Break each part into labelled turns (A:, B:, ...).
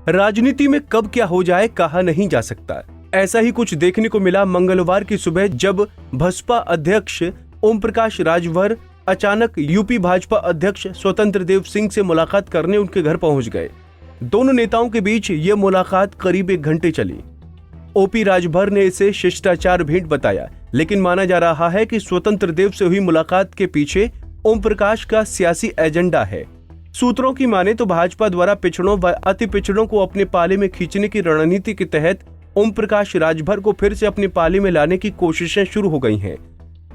A: राजनीति में कब क्या हो जाए कहा नहीं जा सकता। ऐसा ही कुछ देखने को मिला मंगलवार की सुबह, जब बसपा अध्यक्ष ओम प्रकाश राजभर अचानक यूपी भाजपा अध्यक्ष स्वतंत्र देव सिंह से मुलाकात करने उनके घर पहुंच गए। दोनों नेताओं के बीच ये मुलाकात करीब 1 घंटे चली। ओपी राजभर ने इसे शिष्टाचार भेंट बताया, लेकिन माना जा रहा है कि स्वतंत्र देव से हुई मुलाकात के पीछे ओम प्रकाश का सियासी एजेंडा है। सूत्रों की माने तो भाजपा द्वारा पिछड़ों व अति पिछड़ों को अपने पाले में खींचने की रणनीति के तहत ओम प्रकाश राजभर को फिर से अपने पाले में लाने की कोशिशें शुरू हो गई हैं।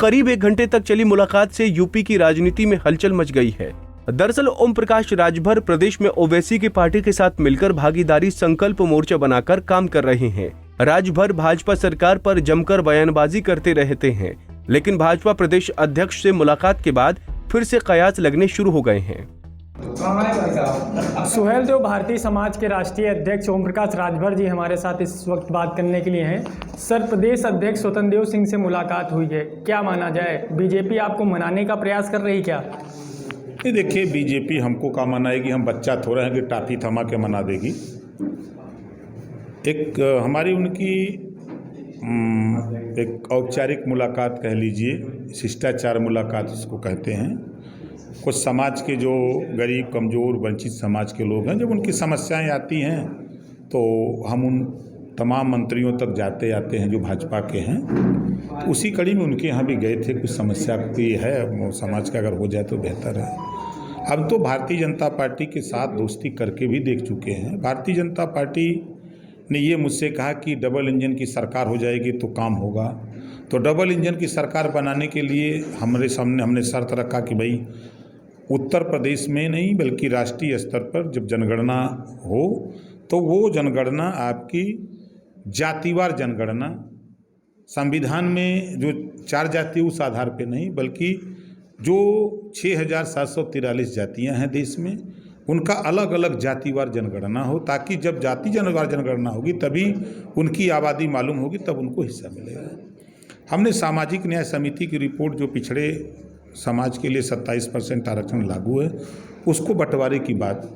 A: करीब 1 घंटे तक चली मुलाकात से यूपी की राजनीति में हलचल मच गई है। दरअसल ओम प्रकाश राजभर प्रदेश में ओवैसी की पार्टी के साथ मिलकर भागीदारी संकल्प मोर्चा बनाकर काम कर रहे हैं। राजभर भाजपा सरकार पर जमकर बयानबाजी करते रहते हैं, लेकिन भाजपा प्रदेश अध्यक्ष से मुलाकात के बाद फिर से कयास लगने शुरू हो गए हैं।
B: सुहेल देव भारतीय समाज के राष्ट्रीय अध्यक्ष ओम प्रकाश राजभर जी हमारे साथ इस वक्त बात करने के लिए हैं। सर, प्रदेश अध्यक्ष स्वतंत्र देव सिंह से मुलाकात हुई है, क्या माना जाए? बीजेपी आपको मनाने का प्रयास कर रही क्या?
C: ये देखिए, बीजेपी हमको क्या मनाएगी? हम बच्चा थोड़ा है कि टाफी थमा के मना देगी। एक हमारी उनकी एक औपचारिक मुलाकात कह लीजिए, शिष्टाचार मुलाकात उसको कहते हैं। कुछ समाज के जो गरीब, कमज़ोर, वंचित समाज के लोग हैं, जब उनकी समस्याएं आती हैं तो हम उन तमाम मंत्रियों तक जाते आते हैं जो भाजपा के हैं। तो उसी कड़ी में उनके यहाँ भी गए थे। कुछ समस्या कोई है समाज का, अगर हो जाए तो बेहतर है। अब तो भारतीय जनता पार्टी के साथ दोस्ती करके भी देख चुके हैं। भारतीय जनता पार्टी ने ये मुझसे कहा कि डबल इंजन की सरकार हो जाएगी तो काम होगा। तो डबल इंजन की सरकार बनाने के लिए हमारे सामने हमने शर्त रखा कि भाई उत्तर प्रदेश में नहीं बल्कि राष्ट्रीय स्तर पर जब जनगणना हो तो वो जनगणना आपकी जातिवार जनगणना, संविधान में जो 4 जाति उस आधार पे नहीं बल्कि जो 6,743 जातियां हैं देश में, उनका अलग अलग जातिवार जनगणना हो, ताकि जब जाति जनवार जनगणना होगी तभी उनकी आबादी मालूम होगी, तब उनको हिस्सा मिलेगा। हमने सामाजिक न्याय समिति की रिपोर्ट, जो पिछड़े समाज के लिए 27% आरक्षण लागू है, उसको बंटवारे की बात,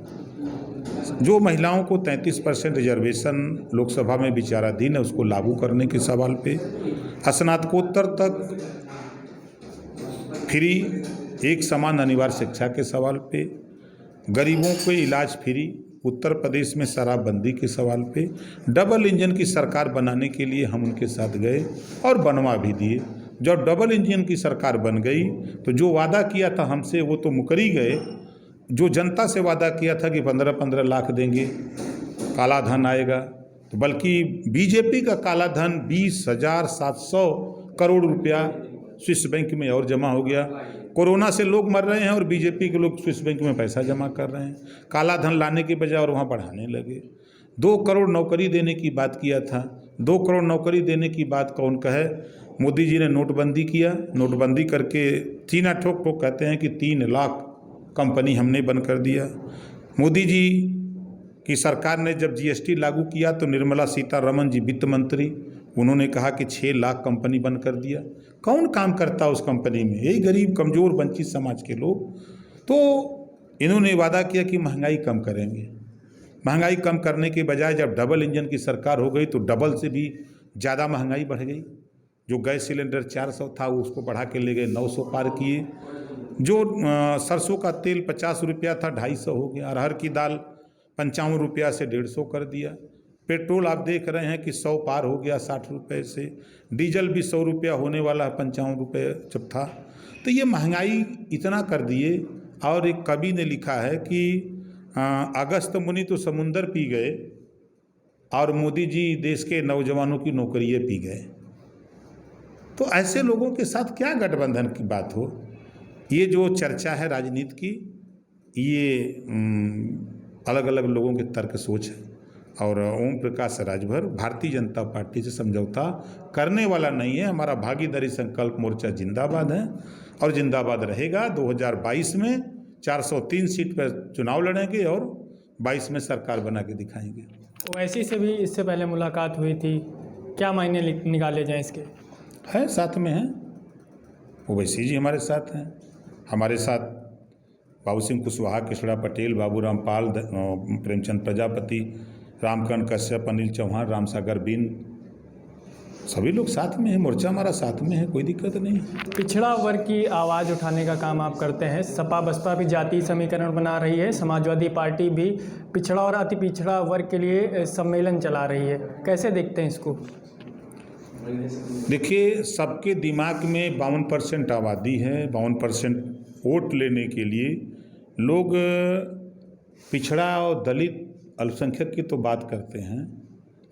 C: जो महिलाओं को 33% रिजर्वेशन लोकसभा में विचाराधीन है उसको लागू करने के सवाल पे, स्नातकोत्तर तक फ्री एक समान अनिवार्य शिक्षा के सवाल पे, गरीबों को इलाज फ्री, उत्तर प्रदेश में शराबबंदी के सवाल पे, डबल इंजन की सरकार बनाने के लिए हम उनके साथ गए और बनवा भी दिए। जब डबल इंजन की सरकार बन गई तो जो वादा किया था हमसे वो तो मुकर ही गए। जो जनता से वादा किया था कि 15-15 लाख देंगे, काला धन आएगा, तो बल्कि बीजेपी का काला धन 20,700 करोड़ रुपया स्विस बैंक में और जमा हो गया। कोरोना से लोग मर रहे हैं और बीजेपी के लोग स्विस बैंक में पैसा जमा कर रहे हैं। काला धन लाने के बजाय और वहाँ बढ़ाने लगे। 2 करोड़ नौकरी देने की बात किया था। 2 करोड़ नौकरी देने की बात कौन कहे? मोदी जी ने नोटबंदी किया। नोटबंदी करके चीना ठोक ठोक कहते हैं कि 3 लाख कंपनी हमने बंद कर दिया। मोदी जी की सरकार ने जब जीएसटी लागू किया तो निर्मला सीतारमण जी वित्त मंत्री, उन्होंने कहा कि 6 लाख कंपनी बंद कर दिया। कौन काम करता उस कंपनी में? यही गरीब, कमज़ोर, वंचित समाज के लोग। तो इन्होंने वादा किया कि महंगाई कम करेंगे। महंगाई कम करने के बजाय जब डबल इंजन की सरकार हो गई तो डबल से भी ज़्यादा महंगाई बढ़ गई। जो गैस सिलेंडर 400 था उसको बढ़ा के ले गए 900 पार किए। जो सरसों का तेल 50 रुपया था 250 हो गया। अरहर की दाल 55 रुपया से 150 कर दिया। पेट्रोल आप देख रहे हैं कि 100 पार हो गया 60 रुपये से। डीजल भी 100 रुपया होने वाला है, 55 रुपये जब था। तो ये महंगाई इतना कर दिए। और एक कवि ने लिखा है कि अगस्त मुनि तो समुंदर पी गए और मोदी जी देश के नौजवानों की नौकरियाँ पी गए। तो ऐसे लोगों के साथ क्या गठबंधन की बात हो? ये जो चर्चा है राजनीति की, ये अलग अलग लोगों के तर्क सोच है। और ओम प्रकाश राजभर भारतीय जनता पार्टी से समझौता करने वाला नहीं है। हमारा भागीदारी संकल्प मोर्चा जिंदाबाद है और जिंदाबाद रहेगा। 2022 में 403 सीट पर चुनाव लड़ेंगे और 22 में सरकार बना के दिखाएंगे।
B: ओवैसी से भी इससे पहले मुलाकात हुई थी, क्या मायने निकाले जाएं इसके?
C: है, साथ में हैं ओवैसी जी, हमारे साथ हैं। हमारे साथ बाबू सिंह कुशवाहा, कृष्णा पटेल, बाबूराम पाल, प्रेमचंद प्रजापति, रामकरण कश्यप, अनिल चौहान, रामसागर बिन, सभी लोग साथ में हैं, मोर्चा हमारा साथ में है, कोई दिक्कत नहीं।
B: पिछड़ा वर्ग की आवाज़ उठाने का काम आप करते हैं। सपा बसपा भी जातीय समीकरण बना रही है, समाजवादी पार्टी भी पिछड़ा और अति पिछड़ा वर्ग के लिए सम्मेलन चला रही है, कैसे देखते हैं इसको?
C: देखिए, सबके दिमाग में 52% आबादी है, 52% वोट लेने के लिए लोग पिछड़ा और दलित अल्पसंख्यक की तो बात करते हैं,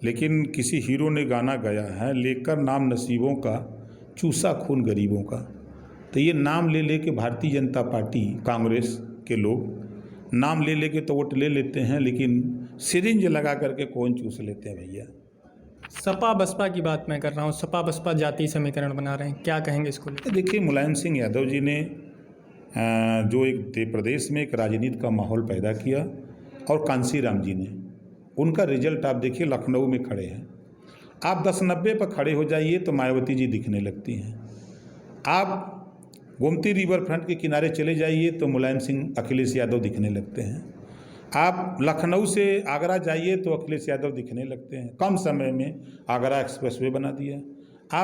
C: लेकिन किसी हीरो ने गाना गाया है, लेकर नाम नसीबों का चूसा खून गरीबों का। तो ये नाम ले लेके भारतीय जनता पार्टी, कांग्रेस के लोग नाम ले लेके तो वोट ले लेते हैं, लेकिन सिरिंज लगा करके कौन चूस लेते हैं भैया।
B: सपा बसपा की बात मैं कर रहा हूँ, सपा बसपा जातीय समीकरण बना रहे हैं, क्या कहेंगे इसको लेकर?
C: देखिए, मुलायम सिंह यादव जी ने जो एक प्रदेश में एक राजनीति का माहौल पैदा किया, और कांसी राम जी ने, उनका रिजल्ट आप देखिए, लखनऊ में खड़े हैं। आप 10-90 पर खड़े हो जाइए तो मायावती जी दिखने लगती हैं। आप गोमती रिवर फ्रंट के किनारे चले जाइए तो मुलायम सिंह, अखिलेश यादव दिखने लगते हैं। आप लखनऊ से आगरा जाइए तो अखिलेश यादव दिखने लगते हैं। कम समय में आगरा एक्सप्रेसवे बना दिया।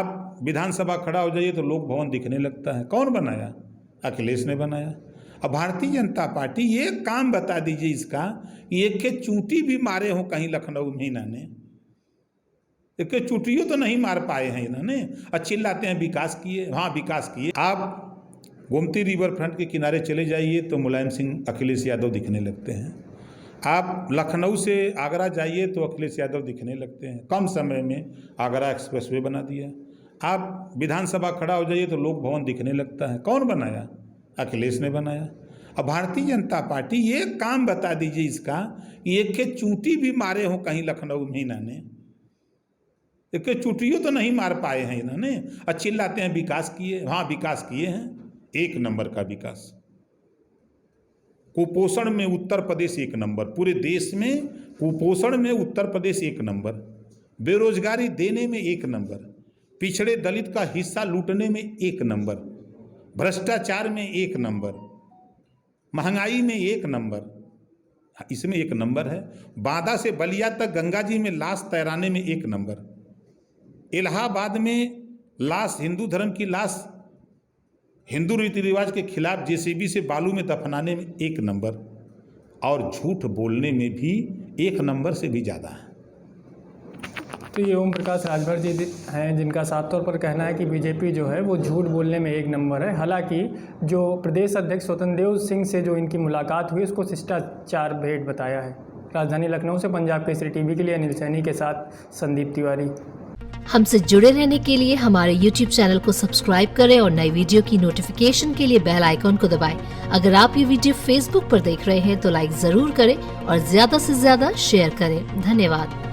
C: आप विधानसभा खड़ा हो जाइए तो लोक भवन दिखने लगता है। कौन बनाया? अखिलेश ने बनाया। अब भारतीय जनता पार्टी, ये काम बता दीजिए इसका, एक के चूंटी भी मारे हो कहीं लखनऊ में इन्होंने, एक के चूंटियों तो नहीं मार पाए हैं इन्होंने, और चिल्लाते हैं विकास किए। हाँ, विकास किए। आप गोमती रिवर फ्रंट के किनारे चले जाइए तो मुलायम सिंह, अखिलेश यादव दिखने लगते हैं। आप लखनऊ से आगरा जाइए तो अखिलेश यादव दिखने लगते हैं। कम समय में आगरा एक्सप्रेसवे बना दिया। आप विधानसभा खड़ा हो जाइए तो लोक भवन दिखने लगता है। कौन बनाया? अखिलेश ने बनाया। अब भारतीय जनता पार्टी, ये काम बता दीजिए इसका, एक के चूंटी भी मारे हो कहीं लखनऊ में इन्होंने, एक के चूंटियों तो नहीं मार पाए हैं इन्होंने, और चिल्लाते हैं विकास किए। हाँ, विकास किए हैं, 1 नंबर का विकास। कुपोषण में उत्तर प्रदेश 1 नंबर, पूरे देश में कुपोषण में उत्तर प्रदेश 1 नंबर, बेरोजगारी देने में 1 नंबर, पिछड़े दलित का हिस्सा लूटने में 1 नंबर, भ्रष्टाचार में 1 नंबर, महंगाई में 1 नंबर, इसमें 1 नंबर है। बांदा से बलिया तक गंगा जी में लाश तैराने में 1 नंबर, इलाहाबाद में लाश, हिंदू धर्म की लाश हिंदू रीति रिवाज के खिलाफ जेसीबी से बालू में दफनाने में 1 नंबर, और झूठ बोलने में भी 1 नंबर से भी ज़्यादा है।
B: तो ये ओम प्रकाश राजभर जी हैं, जिनका साफ तौर पर कहना है कि बीजेपी जो है वो झूठ बोलने में 1 नंबर है। हालांकि जो प्रदेश अध्यक्ष स्वतंत्र देव सिंह से जो इनकी मुलाकात हुई, उसको शिष्टाचार भेंट बताया है। राजधानी लखनऊ से पंजाब केसरी टीवी के लिए अनिल सैनी के साथ संदीप तिवारी।
D: हमसे जुड़े रहने के लिए हमारे YouTube चैनल को सब्सक्राइब करें और नई वीडियो की नोटिफिकेशन के लिए बेल आइकॉन को दबाएं। अगर आप ये वीडियो Facebook पर देख रहे हैं तो लाइक जरूर करें और ज्यादा से ज्यादा शेयर करें। धन्यवाद।